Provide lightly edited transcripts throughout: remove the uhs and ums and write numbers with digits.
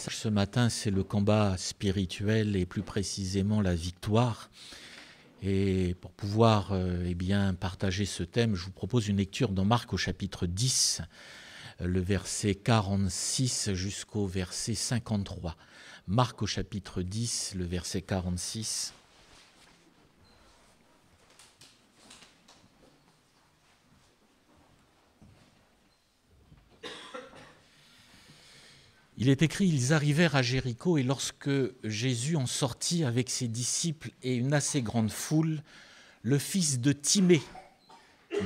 message ce matin, c'est le combat spirituel et plus précisément la victoire. Et pour pouvoir partager ce thème, je vous propose une lecture dans Marc au chapitre 10, le verset 46 jusqu'au verset 53. Marc au chapitre 10, le verset 46. Il est écrit, ils arrivèrent à Jéricho et lorsque Jésus en sortit avec ses disciples et une assez grande foule, le fils de Timée,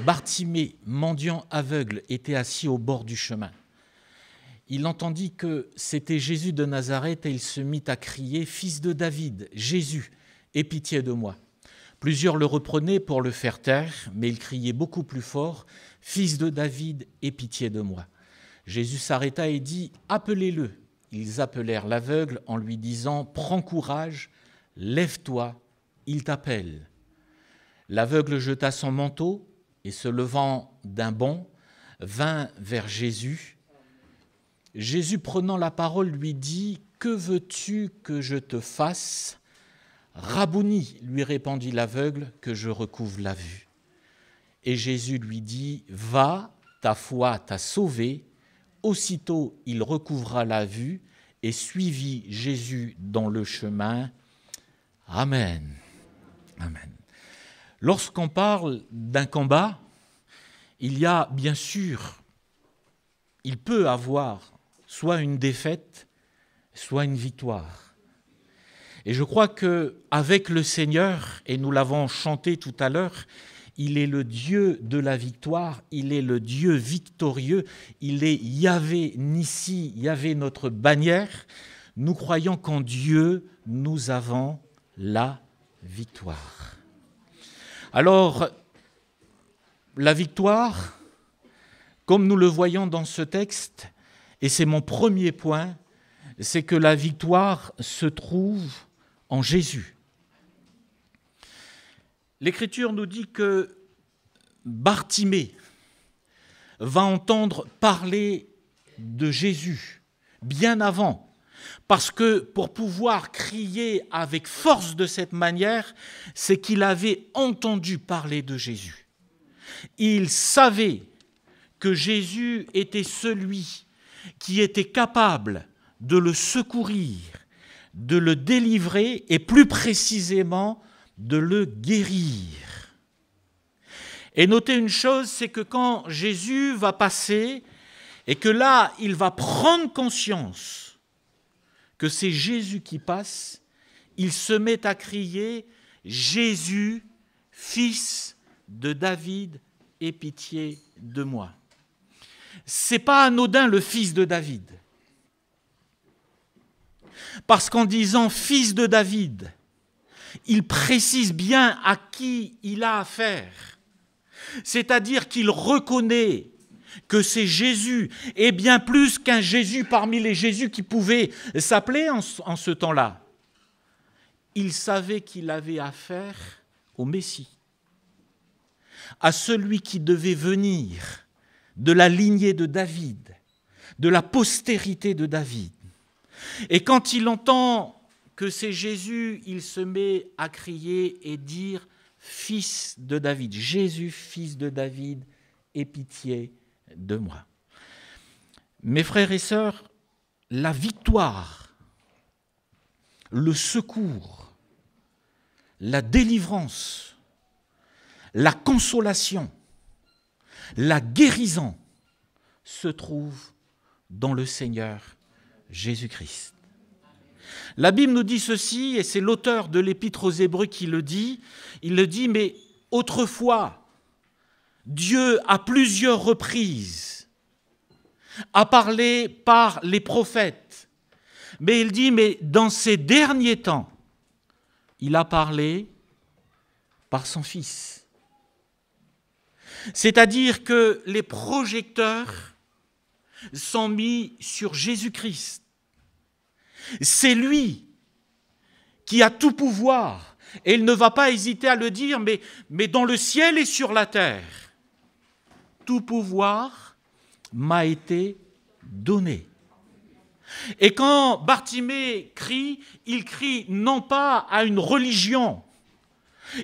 Bartimée, mendiant aveugle, était assis au bord du chemin. Il entendit que c'était Jésus de Nazareth et il se mit à crier « Fils de David, Jésus, aie pitié de moi !» Plusieurs le reprenaient pour le faire taire, mais il criait beaucoup plus fort « Fils de David, aie pitié de moi !» Jésus s'arrêta et dit « Appelez-le ». Ils appelèrent l'aveugle en lui disant « Prends courage, lève-toi, il t'appelle ». L'aveugle jeta son manteau et se levant d'un bond, vint vers Jésus. Jésus prenant la parole lui dit « Que veux-tu que je te fasse ?» « Rabouni, lui répondit l'aveugle, que je recouvre la vue. Et Jésus lui dit « Va, ta foi t'a sauvé. » Aussitôt, il recouvra la vue et suivit Jésus dans le chemin. Amen. Amen. Lorsqu'on parle d'un combat, il y a bien sûr, il peut avoir soit une défaite, soit une victoire. Et je crois qu'avec le Seigneur, et nous l'avons chanté tout à l'heure, il est le Dieu de la victoire, il est le Dieu victorieux, il est Yahvé Nissi, Yahvé notre bannière. Nous croyons qu'en Dieu, nous avons la victoire. Alors, la victoire, comme nous le voyons dans ce texte, et c'est mon premier point, c'est que la victoire se trouve en Jésus. L'Écriture nous dit que Bartimée va entendre parler de Jésus bien avant, parce que pour pouvoir crier avec force de cette manière, c'est qu'il avait entendu parler de Jésus. Il savait que Jésus était celui qui était capable de le secourir, de le délivrer et plus précisément de le guérir. Et notez une chose, c'est que quand Jésus va passer et que là, il va prendre conscience que c'est Jésus qui passe, il se met à crier « Jésus, fils de David, aie pitié de moi ». C'est pas anodin le fils de David. Parce qu'en disant « fils de David », il précise bien à qui il a affaire. C'est-à-dire qu'il reconnaît que c'est Jésus, et bien plus qu'un Jésus parmi les Jésus qui pouvaient s'appeler en ce temps-là. Il savait qu'il avait affaire au Messie, à celui qui devait venir de la lignée de David, de la postérité de David. Et quand il entend que c'est Jésus, il se met à crier et dire « Fils de David, Jésus, fils de David, aie pitié de moi ». Mes frères et sœurs, la victoire, le secours, la délivrance, la consolation, la guérison se trouvent dans le Seigneur Jésus-Christ. La Bible nous dit ceci, et c'est l'auteur de l'Épître aux Hébreux qui le dit, il le dit, mais autrefois, Dieu à plusieurs reprises a parlé par les prophètes, mais il dit, mais dans ces derniers temps, il a parlé par son Fils. C'est-à-dire que les projecteurs sont mis sur Jésus-Christ. C'est lui qui a tout pouvoir. Et il ne va pas hésiter à le dire, mais dans le ciel et sur la terre, tout pouvoir m'a été donné. Et quand Bartimée crie, il crie non pas à une religion,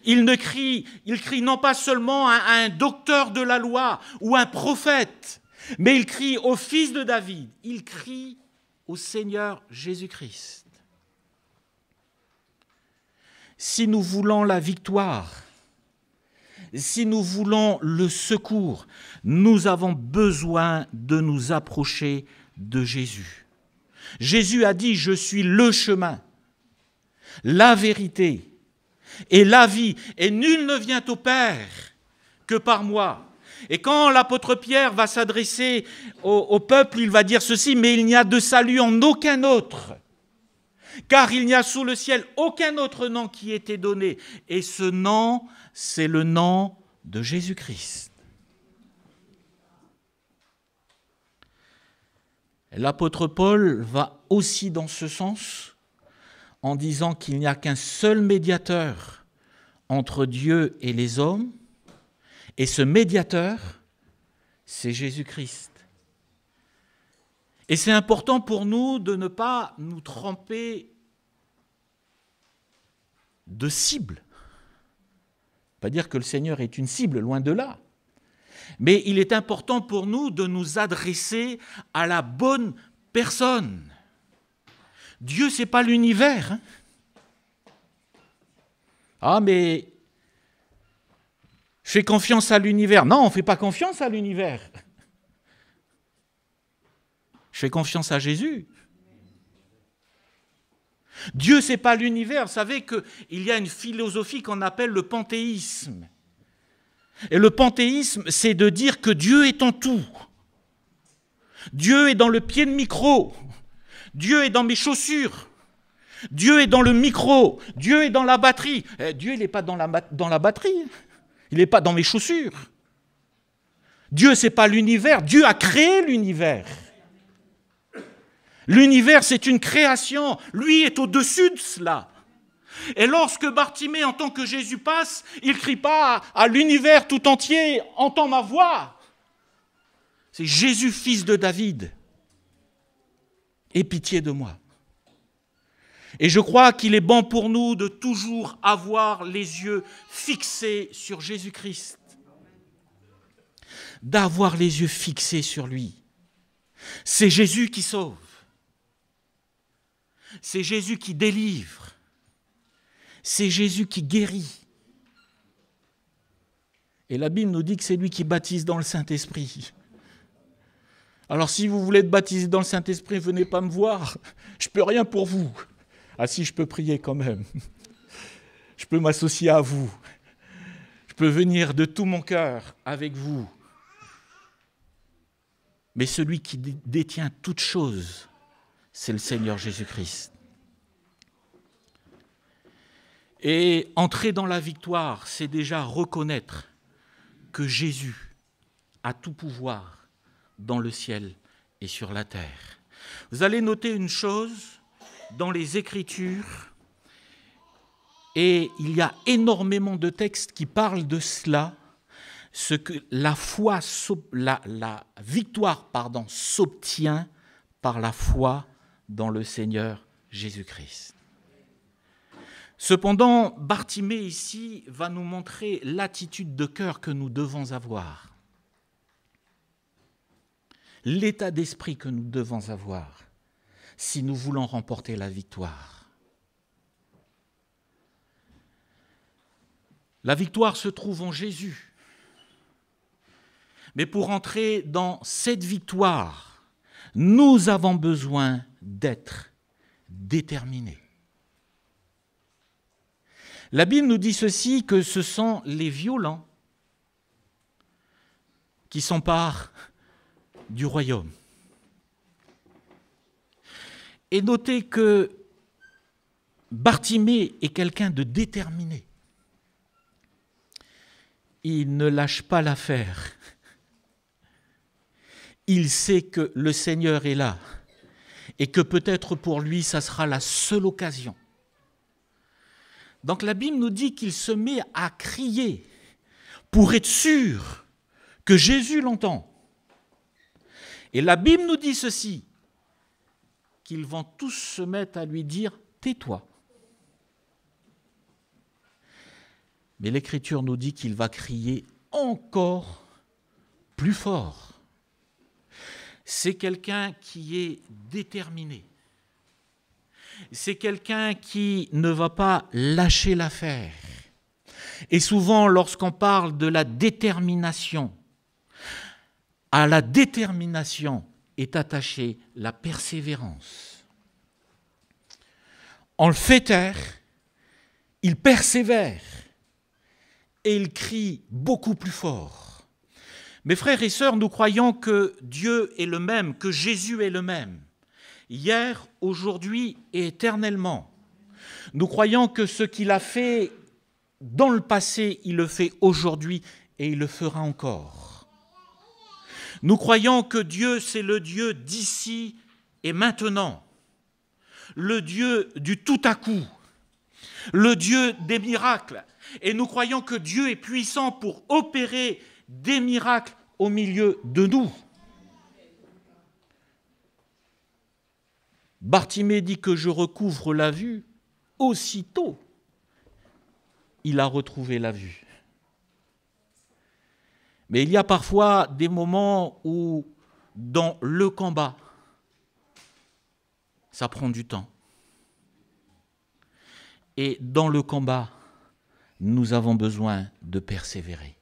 il crie non pas seulement à un docteur de la loi ou un prophète, mais il crie au Fils de David, il crie au Seigneur Jésus-Christ. Si nous voulons la victoire, si nous voulons le secours, nous avons besoin de nous approcher de Jésus. Jésus a dit « Je suis le chemin, la vérité et la vie, et nul ne vient au Père que par moi. » Et quand l'apôtre Pierre va s'adresser au peuple, il va dire ceci « Mais il n'y a de salut en aucun autre, car il n'y a sous le ciel aucun autre nom qui ait été donné. » Et ce nom, c'est le nom de Jésus-Christ. L'apôtre Paul va aussi dans ce sens en disant qu'il n'y a qu'un seul médiateur entre Dieu et les hommes, et ce médiateur, c'est Jésus-Christ. Et c'est important pour nous de ne pas nous tromper de cible. Pas dire que le Seigneur est une cible, loin de là. Mais il est important pour nous de nous adresser à la bonne personne. Dieu, ce n'est pas l'univers. Ah, mais je fais confiance à l'univers. Non, on ne fait pas confiance à l'univers. Je fais confiance à Jésus. Dieu, ce n'est pas l'univers. Vous savez qu'il y a une philosophie qu'on appelle le panthéisme. Et le panthéisme, c'est de dire que Dieu est en tout. Dieu est dans le pied de micro. Dieu est dans mes chaussures. Dieu est dans le micro. Dieu est dans la batterie. Dieu, il n'est pas dans la batterie. Il n'est pas dans mes chaussures. Dieu, ce n'est pas l'univers. Dieu a créé l'univers. L'univers, c'est une création. Lui est au-dessus de cela. Et lorsque Bartimée entend que Jésus passe, il ne crie pas à l'univers tout entier, entends ma voix. C'est Jésus, fils de David. Aie pitié de moi. Et je crois qu'il est bon pour nous de toujours avoir les yeux fixés sur Jésus-Christ. D'avoir les yeux fixés sur lui. C'est Jésus qui sauve. C'est Jésus qui délivre. C'est Jésus qui guérit. Et la Bible nous dit que c'est lui qui baptise dans le Saint-Esprit. Alors si vous voulez être baptisé dans le Saint-Esprit, venez pas me voir. Je ne peux rien pour vous. Ah si, je peux prier quand même. Je peux m'associer à vous. Je peux venir de tout mon cœur avec vous. Mais celui qui détient toutes choses, c'est le Seigneur Jésus-Christ. Et entrer dans la victoire, c'est déjà reconnaître que Jésus a tout pouvoir dans le ciel et sur la terre. Vous allez noter une chose dans les Écritures, et il y a énormément de textes qui parlent de cela, ce que la victoire s'obtient par la foi dans le Seigneur Jésus-Christ. Cependant, Bartimée ici va nous montrer l'attitude de cœur que nous devons avoir, l'état d'esprit que nous devons avoir si nous voulons remporter la victoire. La victoire se trouve en Jésus. Mais pour entrer dans cette victoire, nous avons besoin d'être déterminés. La Bible nous dit ceci, que ce sont les violents qui s'emparent du royaume. Et notez que Bartimée est quelqu'un de déterminé. Il ne lâche pas l'affaire. Il sait que le Seigneur est là et que peut-être pour lui, ça sera la seule occasion. Donc la Bible nous dit qu'il se met à crier pour être sûr que Jésus l'entend. Et la Bible nous dit ceci, qu'ils vont tous se mettre à lui dire « tais-toi ». Mais l'Écriture nous dit qu'il va crier encore plus fort. C'est quelqu'un qui est déterminé. C'est quelqu'un qui ne va pas lâcher l'affaire. Et souvent, lorsqu'on parle de la détermination, à la détermination est attachée la persévérance. On le fait taire, il persévère et il crie beaucoup plus fort. Mes frères et sœurs, nous croyons que Dieu est le même, que Jésus est le même, hier, aujourd'hui et éternellement. Nous croyons que ce qu'il a fait dans le passé, il le fait aujourd'hui et il le fera encore. Nous croyons que Dieu, c'est le Dieu d'ici et maintenant, le Dieu du tout à coup, le Dieu des miracles. Et nous croyons que Dieu est puissant pour opérer des miracles au milieu de nous. Bartimée dit que je recouvre la vue. Aussitôt, il a retrouvé la vue. Mais il y a parfois des moments où, dans le combat, ça prend du temps. Et dans le combat, nous avons besoin de persévérer.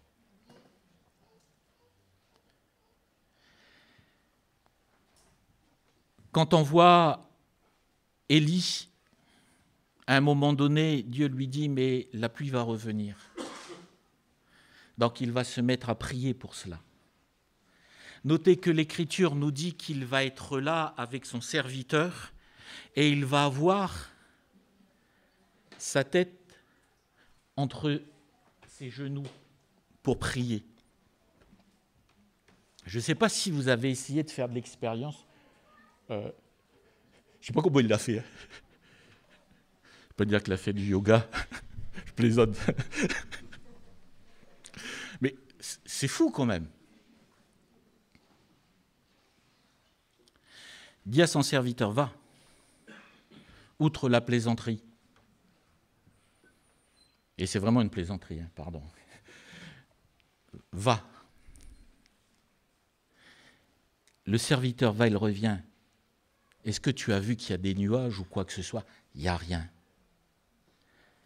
Quand on voit Élie, à un moment donné, Dieu lui dit « mais la pluie va revenir ». Donc il va se mettre à prier pour cela. Notez que l'Écriture nous dit qu'il va être là avec son serviteur et il va avoir sa tête entre ses genoux pour prier. Je ne sais pas si vous avez essayé de faire de l'expérience. Je ne sais pas comment il l'a fait. Je ne peux pas dire qu'il a fait du yoga. Je plaisante. Mais c'est fou quand même. Dit à son serviteur, va, outre la plaisanterie. Et c'est vraiment une plaisanterie, pardon. Va. Le serviteur va, il revient. Est-ce que tu as vu qu'il y a des nuages ou quoi que ce soit? Il n'y a rien.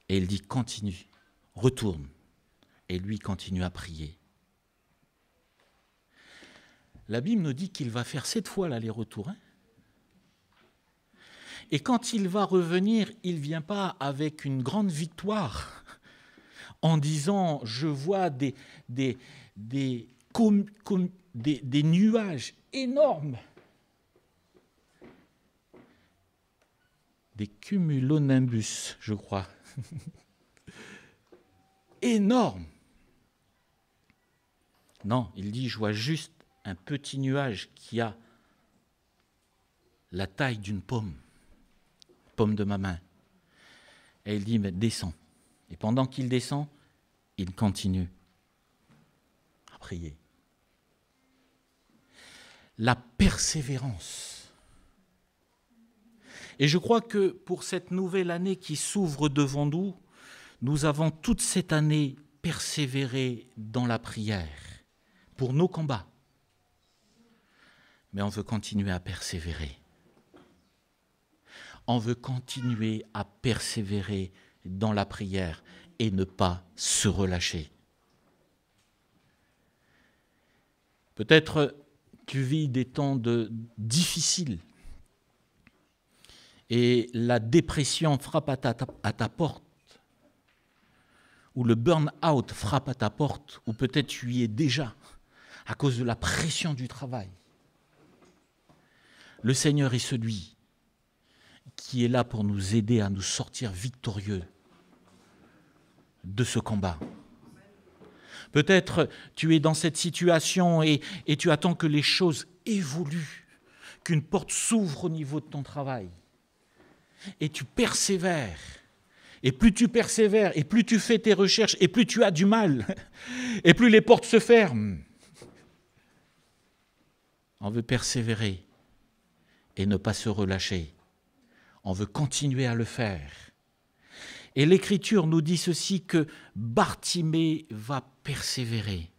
Et il dit, continue, retourne. Et lui continue à prier. La Bible nous dit qu'il va faire 7 fois l'aller-retour. Et quand il va revenir, il ne vient pas avec une grande victoire en disant « je vois des nuages énormes ». Des cumulonimbus, je crois. Énorme. Non, il dit, je vois juste un petit nuage qui a la taille d'une pomme de ma main. Et il dit, mais descends. Et pendant qu'il descend, il continue à prier. La persévérance. Et je crois que pour cette nouvelle année qui s'ouvre devant nous, nous avons toute cette année persévéré dans la prière pour nos combats. Mais on veut continuer à persévérer. On veut continuer à persévérer dans la prière et ne pas se relâcher. Peut-être tu vis des temps difficiles et la dépression frappe à ta porte, ou le burn-out frappe à ta porte, ou peut-être tu y es déjà à cause de la pression du travail. Le Seigneur est celui qui est là pour nous aider à nous sortir victorieux de ce combat. Peut-être tu es dans cette situation et tu attends que les choses évoluent, qu'une porte s'ouvre au niveau de ton travail. Et tu persévères. Et plus tu persévères, et plus tu fais tes recherches, et plus tu as du mal, et plus les portes se ferment. On veut persévérer. et ne pas se relâcher. On veut continuer à le faire. Et l'Écriture nous dit ceci, que Bartimée va persévérer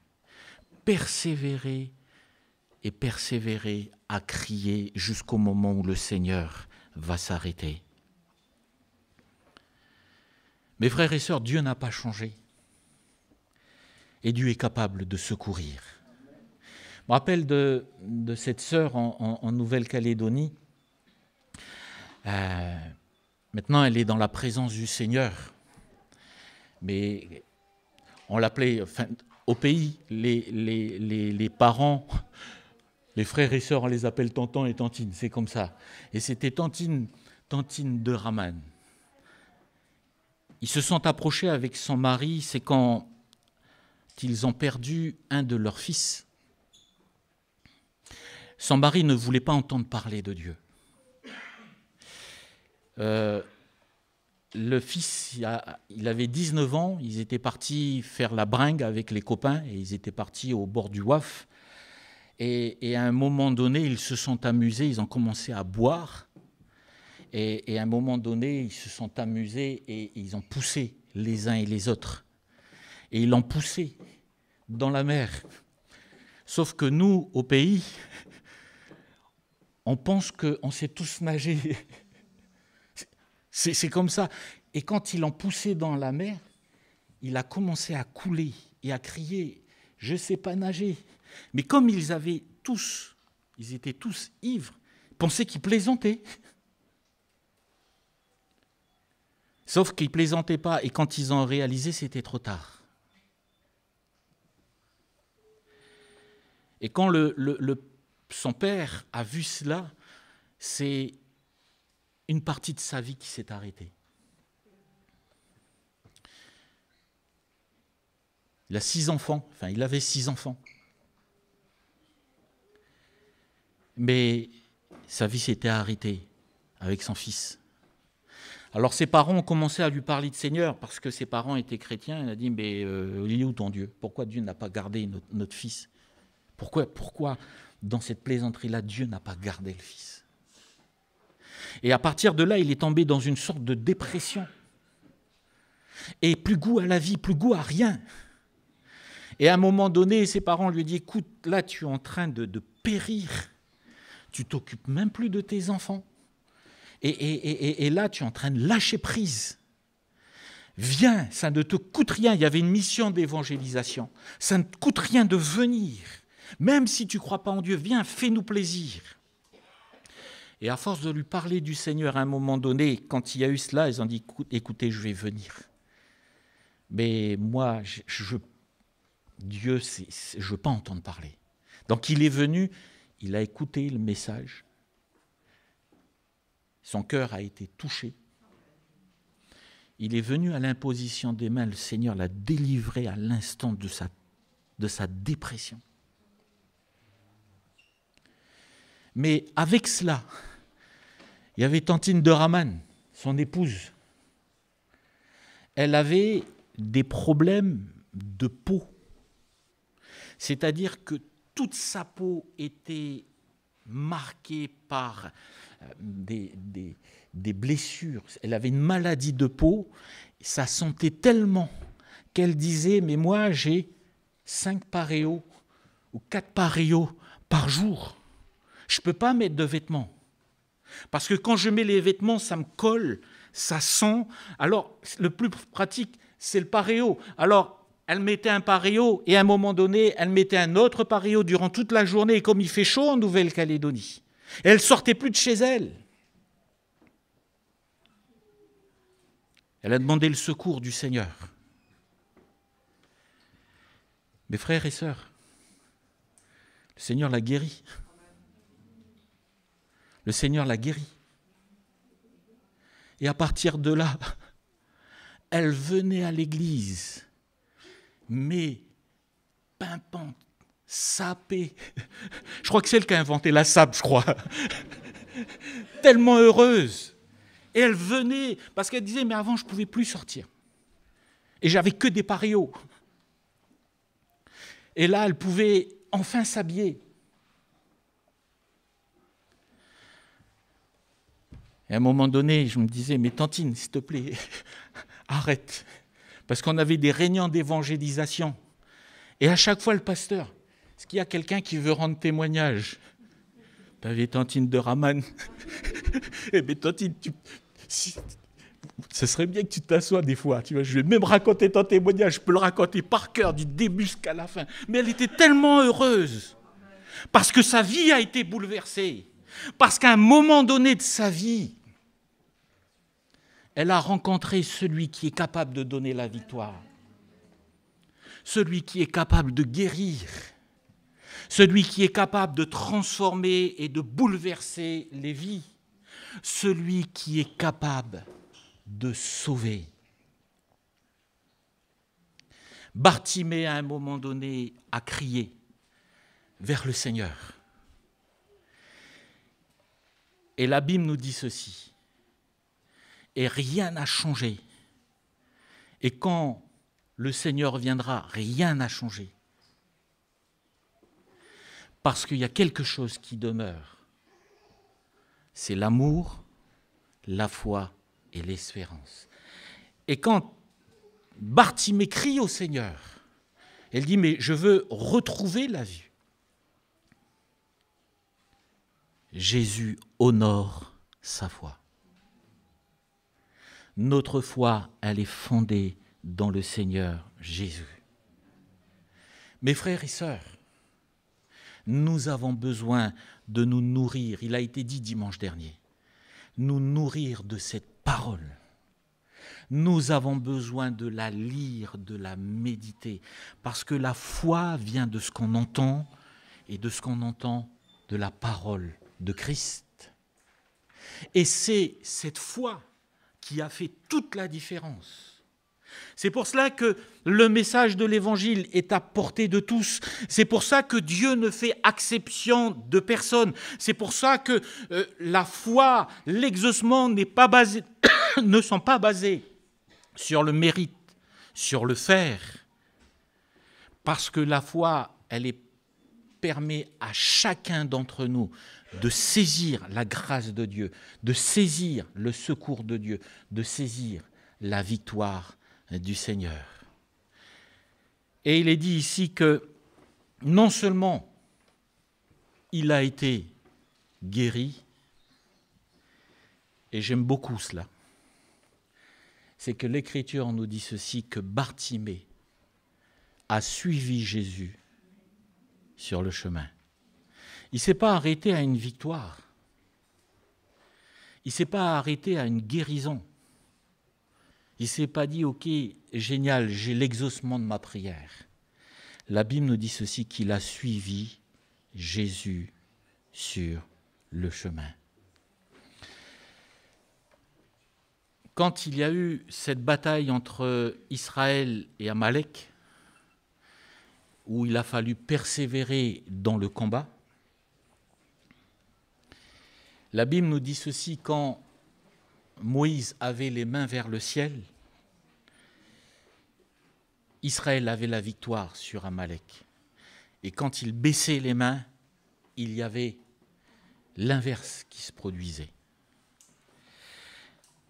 et persévérer à crier jusqu'au moment où le Seigneur va s'arrêter. Mes frères et sœurs, Dieu n'a pas changé. Et Dieu est capable de secourir. Je me rappelle de cette sœur en Nouvelle-Calédonie. Maintenant, elle est dans la présence du Seigneur. Mais on l'appelait, enfin, au pays, les parents, les frères et sœurs, on les appelle tonton et tantine, c'est comme ça. Et c'était tantine de Raman. Ils se sont approchés avec son mari, c'est quand ils ont perdu un de leurs fils. Son mari ne voulait pas entendre parler de Dieu. Le fils, il avait 19 ans, ils étaient partis faire la bringue avec les copains, et ils étaient partis au bord du Waf. Et à un moment donné, ils se sont amusés, ils ont commencé à boire. Et à un moment donné, ils se sont amusés et ils ont poussé les uns et les autres. Et ils l'ont poussé dans la mer. Sauf que nous, au pays, on pense qu'on sait tous nager. C'est comme ça. Et quand ils l'ont poussé dans la mer, il a commencé à couler et à crier « Je ne sais pas nager ». Mais comme ils étaient tous ivres, ils pensaient qu'ils plaisantaient. Sauf qu'ils ne plaisantaient pas, et quand ils ont réalisé, c'était trop tard. Et quand son père a vu cela, c'est une partie de sa vie qui s'est arrêtée. Il a 6 enfants, enfin il avait 6 enfants. Mais sa vie s'était arrêtée avec son fils. Alors ses parents ont commencé à lui parler de Seigneur, parce que ses parents étaient chrétiens. Il a dit, mais il est où ton Dieu? Pourquoi Dieu n'a pas gardé notre fils? Pourquoi dans cette plaisanterie-là, Dieu n'a pas gardé le fils? Et à partir de là, il est tombé dans une sorte de dépression. Et plus goût à la vie, plus goût à rien. Et à un moment donné, ses parents lui disent, écoute, là tu es en train de périr. Tu t'occupes même plus de tes enfants. Et là, tu es en train de lâcher prise. Viens, ça ne te coûte rien. Il y avait une mission d'évangélisation. Ça ne te coûte rien de venir. Même si tu ne crois pas en Dieu, viens, fais-nous plaisir. Et à force de lui parler du Seigneur, à un moment donné, quand il y a eu cela, ils ont dit, écoutez, je vais venir. Mais moi, Dieu, je ne veux pas entendre parler. Donc il est venu, il a écouté le message. Son cœur a été touché. Il est venu à l'imposition des mains, le Seigneur l'a délivré à l'instant de sa dépression. Mais avec cela, il y avait tantine de Raman, son épouse. Elle avait des problèmes de peau. C'est-à-dire que toute sa peau était marquée par des blessures. Elle avait une maladie de peau. Ça sentait tellement qu'elle disait, mais moi j'ai 5 paréos ou 4 paréos par jour. Je ne peux pas mettre de vêtements. Parce que quand je mets les vêtements, ça me colle, ça sent. Alors, le plus pratique, c'est le paréo. Alors, elle mettait un paréo et à un moment donné, elle mettait un autre paréo durant toute la journée, comme il fait chaud en Nouvelle-Calédonie. Et elle ne sortait plus de chez elle. Elle a demandé le secours du Seigneur. Mes frères et sœurs, le Seigneur l'a guérie. Le Seigneur l'a guérie. Et à partir de là, elle venait à l'église, mais pimpante, sapée. Je crois que c'est elle qui a inventé la sape, je crois. Tellement heureuse. Et elle venait, parce qu'elle disait, mais avant, je ne pouvais plus sortir. Et j'avais que des paréos. Et là, elle pouvait enfin s'habiller. Et à un moment donné, je me disais, mais Tantine, s'il te plaît, arrête. Parce qu'on avait des réunions d'évangélisation. Et à chaque fois, le pasteur, est-ce qu'il y a quelqu'un qui veut rendre témoignage? Tu avais Tantine de Raman. Eh bien, Tantine, ce serait bien que tu t'assoies des fois. Tu vois, je vais même raconter ton témoignage. Je peux le raconter par cœur, du début jusqu'à la fin. Mais elle était tellement heureuse. Parce que sa vie a été bouleversée. Parce qu'à un moment donné de sa vie, elle a rencontré celui qui est capable de donner la victoire. Celui qui est capable de guérir. Celui qui est capable de transformer et de bouleverser les vies. Celui qui est capable de sauver. Bartimée, à un moment donné, a crié vers le Seigneur. Et la Bible nous dit ceci. Et rien n'a changé. Et quand le Seigneur viendra, rien n'a changé. Parce qu'il y a quelque chose qui demeure. C'est l'amour, la foi et l'espérance. Et quand Bartimée crie au Seigneur, elle dit, mais je veux retrouver la vue. Jésus honore sa foi. Notre foi, elle est fondée dans le Seigneur Jésus. Mes frères et sœurs, nous avons besoin de nous nourrir, il a été dit dimanche dernier, nous nourrir de cette parole. Nous avons besoin de la lire, de la méditer, parce que la foi vient de ce qu'on entend et de ce qu'on entend de la parole de Christ. Et c'est cette foi qui a fait toute la différence. C'est pour cela que le message de l'Évangile est à portée de tous. C'est pour ça que Dieu ne fait exception de personne. C'est pour ça que la foi, l'exaucement ne sont pas basés sur le mérite, sur le faire. Parce que la foi, permet à chacun d'entre nous de saisir la grâce de Dieu, de saisir le secours de Dieu, de saisir la victoire du Seigneur. Et il est dit ici que non seulement il a été guéri, et j'aime beaucoup cela, c'est que l'Écriture nous dit ceci, que Bartimée a suivi Jésus sur le chemin. Il ne s'est pas arrêté à une victoire. Il ne s'est pas arrêté à une guérison. Il ne s'est pas dit, ok, génial, j'ai l'exaucement de ma prière. La Bible nous dit ceci, qu'il a suivi Jésus sur le chemin. Quand il y a eu cette bataille entre Israël et Amalek, où il a fallu persévérer dans le combat, la Bible nous dit ceci, quand Moïse avait les mains vers le ciel, Israël avait la victoire sur Amalek. Et quand il baissait les mains, il y avait l'inverse qui se produisait.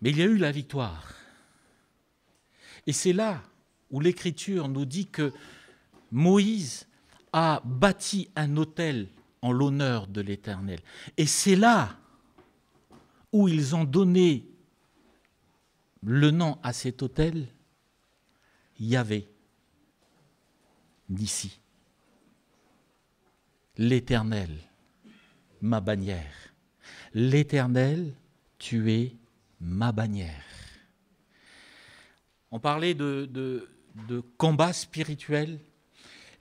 Mais il y a eu la victoire. Et c'est là où l'Écriture nous dit que Moïse a bâti un autel en l'honneur de l'Éternel. Et c'est là où ils ont donné le nom à cet autel, Yahvé, d'ici. L'Éternel, ma bannière. L'Éternel, tu es ma bannière. On parlait de combat spirituel.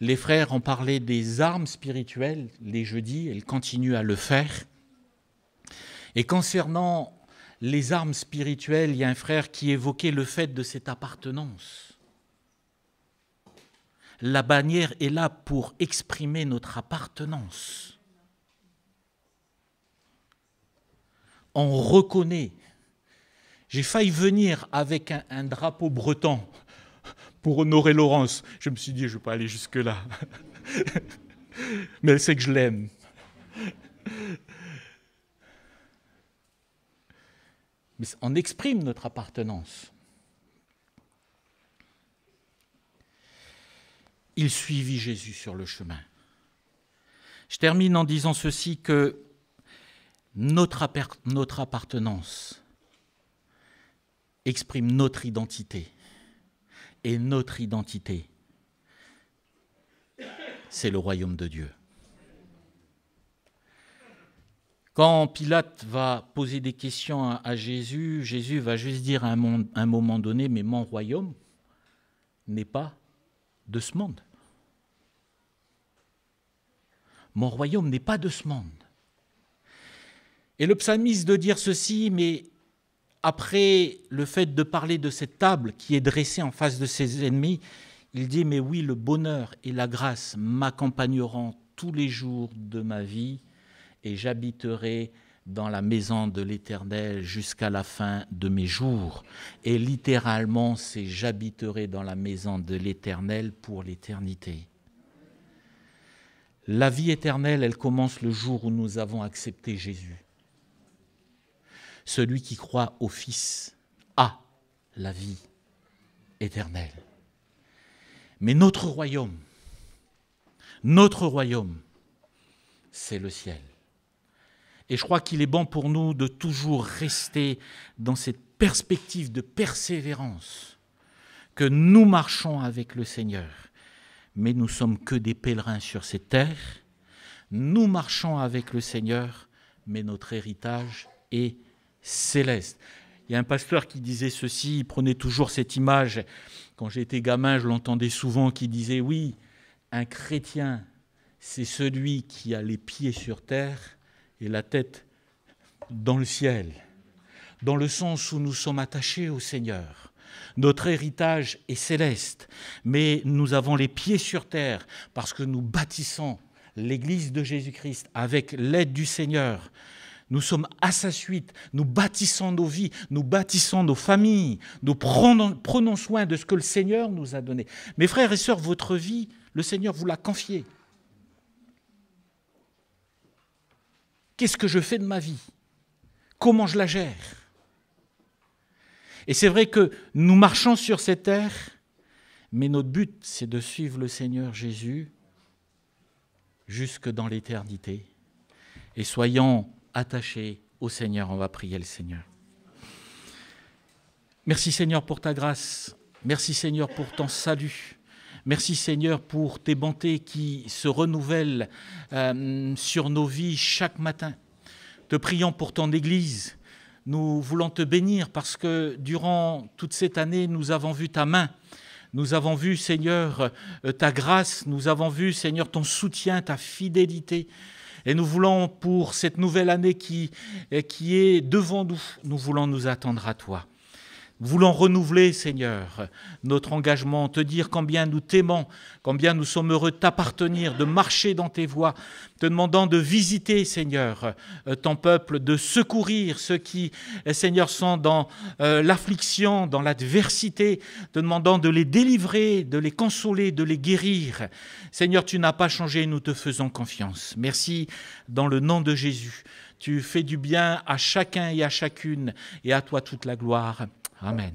Les frères ont parlé des armes spirituelles les jeudis, elles continuent à le faire. Et concernant les armes spirituelles, il y a un frère qui évoquait le fait de cette appartenance. La bannière est là pour exprimer notre appartenance. On reconnaît. J'ai failli venir avec un drapeau breton pour honorer Laurence. Je me suis dit, je ne vais pas aller jusque-là. Mais elle sait que je l'aime. mais on exprime notre appartenance. Il suivit Jésus sur le chemin. Je termine en disant ceci, que notre appartenance exprime notre identité. Et notre identité, c'est le royaume de Dieu. Quand Pilate va poser des questions à Jésus, Jésus va juste dire à un moment donné, mais mon royaume n'est pas de ce monde. Mon royaume n'est pas de ce monde. Et le psalmiste de dire ceci, mais après le fait de parler de cette table qui est dressée en face de ses ennemis, il dit, mais oui, le bonheur et la grâce m'accompagneront tous les jours de ma vie et j'habiterai dans la maison de l'Éternel jusqu'à la fin de mes jours. Et littéralement, c'est j'habiterai dans la maison de l'Éternel pour l'éternité. La vie éternelle, elle commence le jour où nous avons accepté Jésus. Celui qui croit au Fils a la vie éternelle. Mais notre royaume, c'est le ciel. Et je crois qu'il est bon pour nous de toujours rester dans cette perspective de persévérance, que nous marchons avec le Seigneur, mais nous ne sommes que des pèlerins sur cette terre. Nous marchons avec le Seigneur, mais notre héritage est céleste. Il y a un pasteur qui disait ceci, il prenait toujours cette image. Quand j'étais gamin, je l'entendais souvent, qui disait, oui, un chrétien, c'est celui qui a les pieds sur terre et la tête dans le ciel, dans le sens où nous sommes attachés au Seigneur. Notre héritage est céleste, mais nous avons les pieds sur terre parce que nous bâtissons l'Église de Jésus-Christ avec l'aide du Seigneur. Nous sommes à sa suite, nous bâtissons nos vies, nous bâtissons nos familles, nous prenons soin de ce que le Seigneur nous a donné. Mes frères et sœurs, votre vie, le Seigneur vous l'a confiée. Qu'est-ce que je fais de ma vie? Comment je la gère? Et c'est vrai que nous marchons sur cette terre, mais notre but, c'est de suivre le Seigneur Jésus jusque dans l'éternité. Et soyons attachés au Seigneur. On va prier le Seigneur. Merci Seigneur pour ta grâce. Merci Seigneur pour ton salut. Merci Seigneur pour tes bontés qui se renouvellent sur nos vies chaque matin. Te prions pour ton Église. Nous voulons te bénir parce que durant toute cette année, nous avons vu ta main. Nous avons vu, Seigneur, ta grâce. Nous avons vu, Seigneur, ton soutien, ta fidélité. Et nous voulons, pour cette nouvelle année qui est devant nous, nous voulons nous attendre à toi. Nous voulons renouveler, Seigneur, notre engagement, te dire combien nous t'aimons, combien nous sommes heureux de t'appartenir, de marcher dans tes voies, te demandant de visiter, Seigneur, ton peuple, de secourir ceux qui, Seigneur, sont dans l'affliction, dans l'adversité, te demandant de les délivrer, de les consoler, de les guérir. Seigneur, tu n'as pas changé, nous te faisons confiance. Merci dans le nom de Jésus. Tu fais du bien à chacun et à chacune, et à toi toute la gloire. Amen.